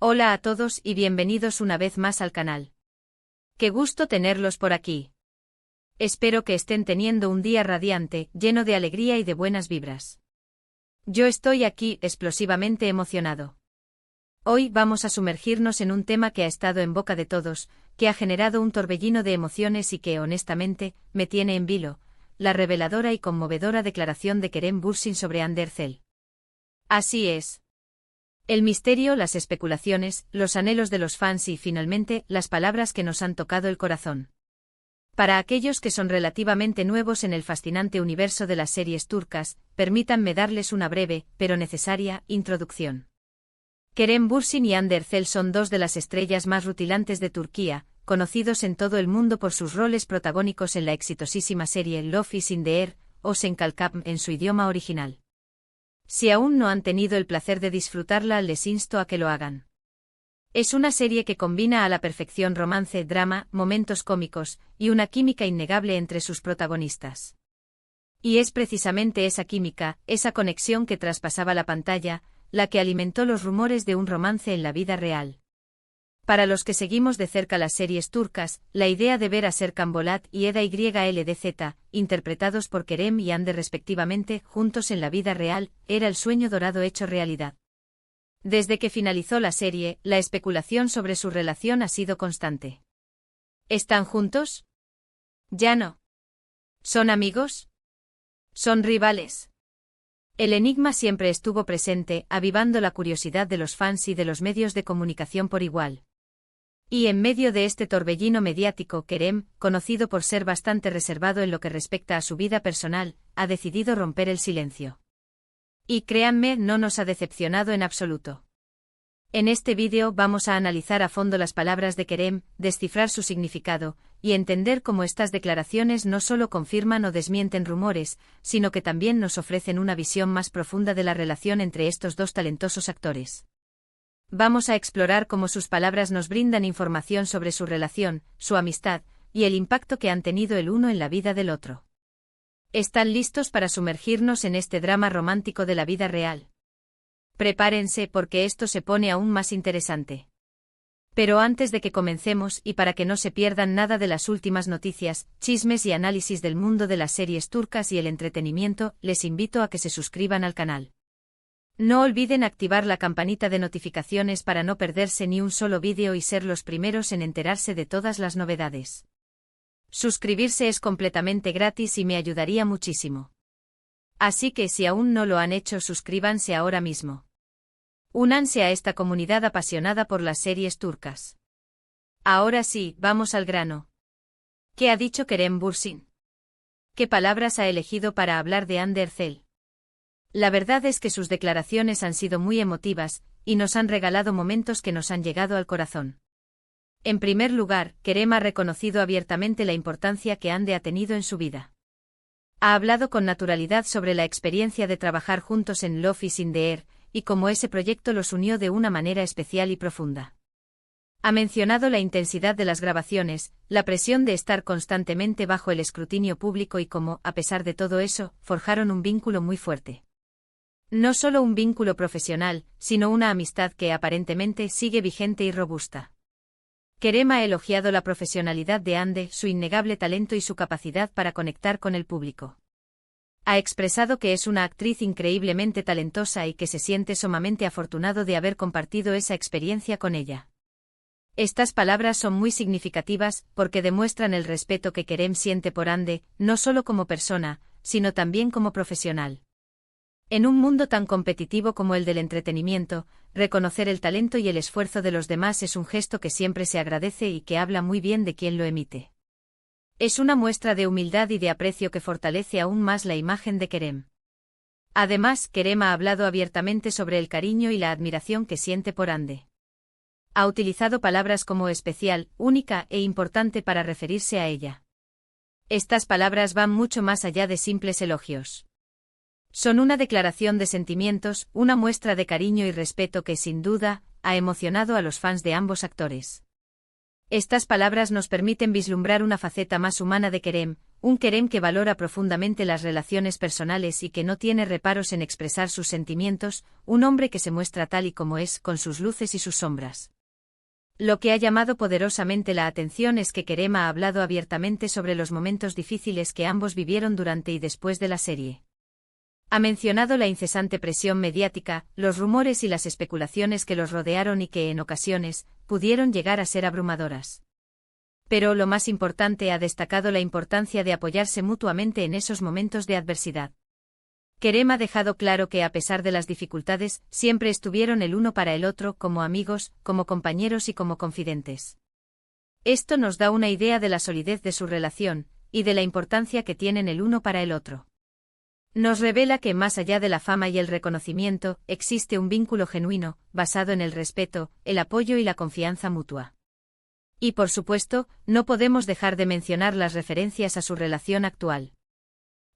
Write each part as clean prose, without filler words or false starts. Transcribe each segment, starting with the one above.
Hola a todos y bienvenidos una vez más al canal. Qué gusto tenerlos por aquí. Espero que estén teniendo un día radiante, lleno de alegría y de buenas vibras. Yo estoy aquí explosivamente emocionado. Hoy vamos a sumergirnos en un tema que ha estado en boca de todos, que ha generado un torbellino de emociones y que, honestamente, me tiene en vilo: la reveladora y conmovedora declaración de Kerem Bürsin sobre Hande Erçel. Así es. El misterio, las especulaciones, los anhelos de los fans y, finalmente, las palabras que nos han tocado el corazón. Para aquellos que son relativamente nuevos en el fascinante universo de las series turcas, permítanme darles una breve, pero necesaria, introducción. Kerem Bürsin y Hande Erçel son dos de las estrellas más rutilantes de Turquía, conocidos en todo el mundo por sus roles protagónicos en la exitosísima serie Love is in the Air, o Sen Kalkap en su idioma original. Si aún no han tenido el placer de disfrutarla, les insto a que lo hagan. Es una serie que combina a la perfección romance, drama, momentos cómicos, y una química innegable entre sus protagonistas. Y es precisamente esa química, esa conexión que traspasaba la pantalla, la que alimentó los rumores de un romance en la vida real. Para los que seguimos de cerca las series turcas, la idea de ver a Serkan Bolat y Eda YLDZ, interpretados por Kerem y Hande respectivamente, juntos en la vida real, era el sueño dorado hecho realidad. Desde que finalizó la serie, la especulación sobre su relación ha sido constante. ¿Están juntos? Ya no. ¿Son amigos? ¿Son rivales? El enigma siempre estuvo presente, avivando la curiosidad de los fans y de los medios de comunicación por igual. Y en medio de este torbellino mediático, Kerem, conocido por ser bastante reservado en lo que respecta a su vida personal, ha decidido romper el silencio. Y créanme, no nos ha decepcionado en absoluto. En este vídeo vamos a analizar a fondo las palabras de Kerem, descifrar su significado, y entender cómo estas declaraciones no solo confirman o desmienten rumores, sino que también nos ofrecen una visión más profunda de la relación entre estos dos talentosos actores. Vamos a explorar cómo sus palabras nos brindan información sobre su relación, su amistad, y el impacto que han tenido el uno en la vida del otro. ¿Están listos para sumergirnos en este drama romántico de la vida real? Prepárense porque esto se pone aún más interesante. Pero antes de que comencemos y para que no se pierdan nada de las últimas noticias, chismes y análisis del mundo de las series turcas y el entretenimiento, les invito a que se suscriban al canal. No olviden activar la campanita de notificaciones para no perderse ni un solo vídeo y ser los primeros en enterarse de todas las novedades. Suscribirse es completamente gratis y me ayudaría muchísimo. Así que si aún no lo han hecho, suscríbanse ahora mismo. Únanse a esta comunidad apasionada por las series turcas. Ahora sí, vamos al grano. ¿Qué ha dicho Kerem Bürsin? ¿Qué palabras ha elegido para hablar de Hande Erçel? La verdad es que sus declaraciones han sido muy emotivas, y nos han regalado momentos que nos han llegado al corazón. En primer lugar, Kerem ha reconocido abiertamente la importancia que Hande ha tenido en su vida. Ha hablado con naturalidad sobre la experiencia de trabajar juntos en Love is in the Air, y cómo ese proyecto los unió de una manera especial y profunda. Ha mencionado la intensidad de las grabaciones, la presión de estar constantemente bajo el escrutinio público y cómo, a pesar de todo eso, forjaron un vínculo muy fuerte. No solo un vínculo profesional, sino una amistad que aparentemente sigue vigente y robusta. Kerem ha elogiado la profesionalidad de Hande, su innegable talento y su capacidad para conectar con el público. Ha expresado que es una actriz increíblemente talentosa y que se siente sumamente afortunado de haber compartido esa experiencia con ella. Estas palabras son muy significativas porque demuestran el respeto que Kerem siente por Hande, no solo como persona, sino también como profesional. En un mundo tan competitivo como el del entretenimiento, reconocer el talento y el esfuerzo de los demás es un gesto que siempre se agradece y que habla muy bien de quien lo emite. Es una muestra de humildad y de aprecio que fortalece aún más la imagen de Kerem. Además, Kerem ha hablado abiertamente sobre el cariño y la admiración que siente por Hande. Ha utilizado palabras como especial, única e importante para referirse a ella. Estas palabras van mucho más allá de simples elogios. Son una declaración de sentimientos, una muestra de cariño y respeto que, sin duda, ha emocionado a los fans de ambos actores. Estas palabras nos permiten vislumbrar una faceta más humana de Kerem, un Kerem que valora profundamente las relaciones personales y que no tiene reparos en expresar sus sentimientos, un hombre que se muestra tal y como es, con sus luces y sus sombras. Lo que ha llamado poderosamente la atención es que Kerem ha hablado abiertamente sobre los momentos difíciles que ambos vivieron durante y después de la serie. Ha mencionado la incesante presión mediática, los rumores y las especulaciones que los rodearon y que, en ocasiones, pudieron llegar a ser abrumadoras. Pero lo más importante, ha destacado la importancia de apoyarse mutuamente en esos momentos de adversidad. Kerem ha dejado claro que a pesar de las dificultades, siempre estuvieron el uno para el otro, como amigos, como compañeros y como confidentes. Esto nos da una idea de la solidez de su relación, y de la importancia que tienen el uno para el otro. Nos revela que más allá de la fama y el reconocimiento, existe un vínculo genuino, basado en el respeto, el apoyo y la confianza mutua. Y por supuesto, no podemos dejar de mencionar las referencias a su relación actual.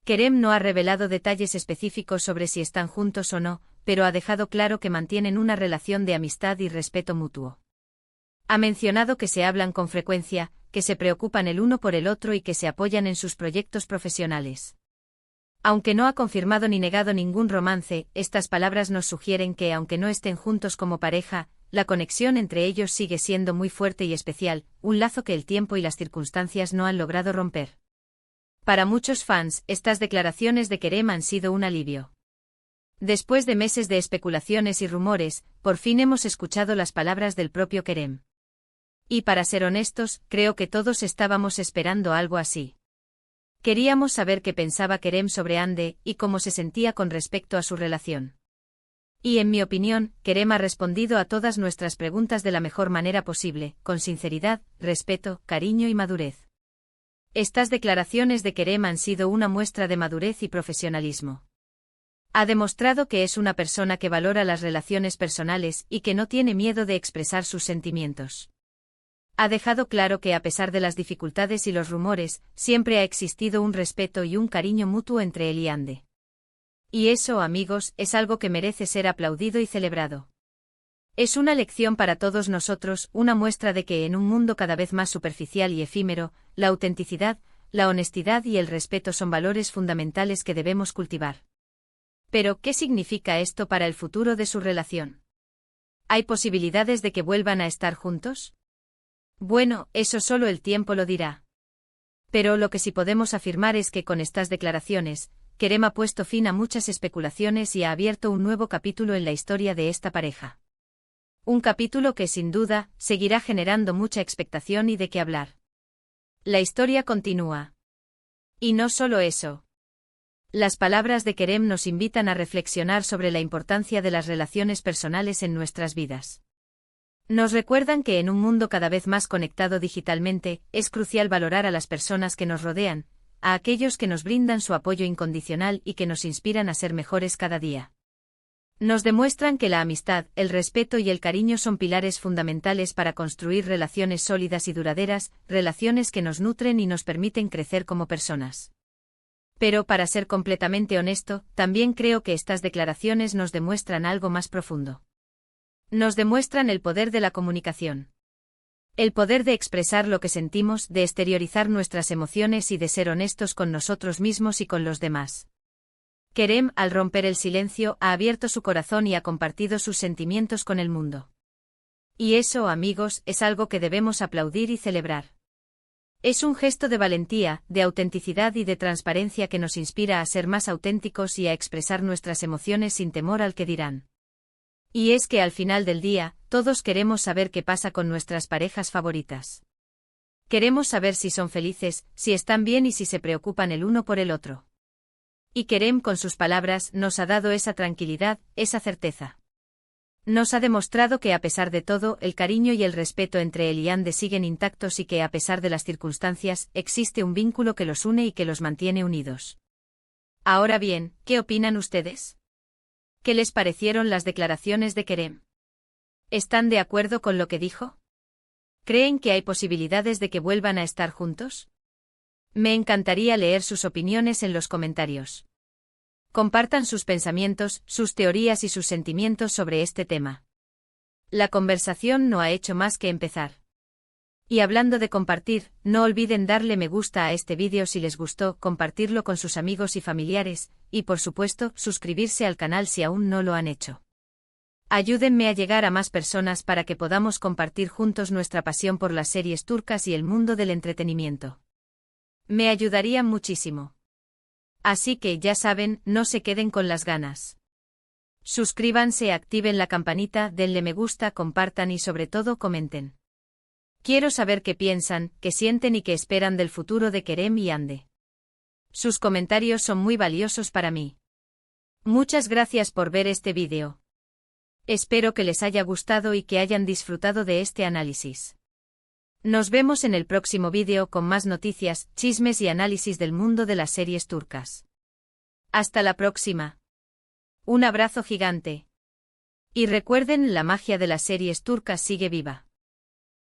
Kerem no ha revelado detalles específicos sobre si están juntos o no, pero ha dejado claro que mantienen una relación de amistad y respeto mutuo. Ha mencionado que se hablan con frecuencia, que se preocupan el uno por el otro y que se apoyan en sus proyectos profesionales. Aunque no ha confirmado ni negado ningún romance, estas palabras nos sugieren que, aunque no estén juntos como pareja, la conexión entre ellos sigue siendo muy fuerte y especial, un lazo que el tiempo y las circunstancias no han logrado romper. Para muchos fans, estas declaraciones de Kerem han sido un alivio. Después de meses de especulaciones y rumores, por fin hemos escuchado las palabras del propio Kerem. Y para ser honestos, creo que todos estábamos esperando algo así. Queríamos saber qué pensaba Kerem sobre Hande, y cómo se sentía con respecto a su relación. Y en mi opinión, Kerem ha respondido a todas nuestras preguntas de la mejor manera posible, con sinceridad, respeto, cariño y madurez. Estas declaraciones de Kerem han sido una muestra de madurez y profesionalismo. Ha demostrado que es una persona que valora las relaciones personales y que no tiene miedo de expresar sus sentimientos. Ha dejado claro que a pesar de las dificultades y los rumores, siempre ha existido un respeto y un cariño mutuo entre él y Hande. Y eso, amigos, es algo que merece ser aplaudido y celebrado. Es una lección para todos nosotros, una muestra de que en un mundo cada vez más superficial y efímero, la autenticidad, la honestidad y el respeto son valores fundamentales que debemos cultivar. Pero, ¿qué significa esto para el futuro de su relación? ¿Hay posibilidades de que vuelvan a estar juntos? Bueno, eso solo el tiempo lo dirá. Pero lo que sí podemos afirmar es que con estas declaraciones, Kerem ha puesto fin a muchas especulaciones y ha abierto un nuevo capítulo en la historia de esta pareja. Un capítulo que, sin duda, seguirá generando mucha expectación y de qué hablar. La historia continúa. Y no solo eso. Las palabras de Kerem nos invitan a reflexionar sobre la importancia de las relaciones personales en nuestras vidas. Nos recuerdan que en un mundo cada vez más conectado digitalmente, es crucial valorar a las personas que nos rodean, a aquellos que nos brindan su apoyo incondicional y que nos inspiran a ser mejores cada día. Nos demuestran que la amistad, el respeto y el cariño son pilares fundamentales para construir relaciones sólidas y duraderas, relaciones que nos nutren y nos permiten crecer como personas. Pero para ser completamente honesto, también creo que estas declaraciones nos demuestran algo más profundo. Nos demuestran el poder de la comunicación. El poder de expresar lo que sentimos, de exteriorizar nuestras emociones y de ser honestos con nosotros mismos y con los demás. Kerem, al romper el silencio, ha abierto su corazón y ha compartido sus sentimientos con el mundo. Y eso, amigos, es algo que debemos aplaudir y celebrar. Es un gesto de valentía, de autenticidad y de transparencia que nos inspira a ser más auténticos y a expresar nuestras emociones sin temor al que dirán. Y es que al final del día, todos queremos saber qué pasa con nuestras parejas favoritas. Queremos saber si son felices, si están bien y si se preocupan el uno por el otro. Y Kerem, con sus palabras, nos ha dado esa tranquilidad, esa certeza. Nos ha demostrado que a pesar de todo, el cariño y el respeto entre él y Hande siguen intactos y que a pesar de las circunstancias, existe un vínculo que los une y que los mantiene unidos. Ahora bien, ¿qué opinan ustedes? ¿Qué les parecieron las declaraciones de Kerem? ¿Están de acuerdo con lo que dijo? ¿Creen que hay posibilidades de que vuelvan a estar juntos? Me encantaría leer sus opiniones en los comentarios. Compartan sus pensamientos, sus teorías y sus sentimientos sobre este tema. La conversación no ha hecho más que empezar. Y hablando de compartir, no olviden darle me gusta a este vídeo si les gustó, compartirlo con sus amigos y familiares, y por supuesto, suscribirse al canal si aún no lo han hecho. Ayúdenme a llegar a más personas para que podamos compartir juntos nuestra pasión por las series turcas y el mundo del entretenimiento. Me ayudarían muchísimo. Así que ya saben, no se queden con las ganas. Suscríbanse, activen la campanita, denle me gusta, compartan y sobre todo comenten. Quiero saber qué piensan, qué sienten y qué esperan del futuro de Kerem y Hande. Sus comentarios son muy valiosos para mí. Muchas gracias por ver este vídeo. Espero que les haya gustado y que hayan disfrutado de este análisis. Nos vemos en el próximo vídeo con más noticias, chismes y análisis del mundo de las series turcas. Hasta la próxima. Un abrazo gigante. Y recuerden, la magia de las series turcas sigue viva.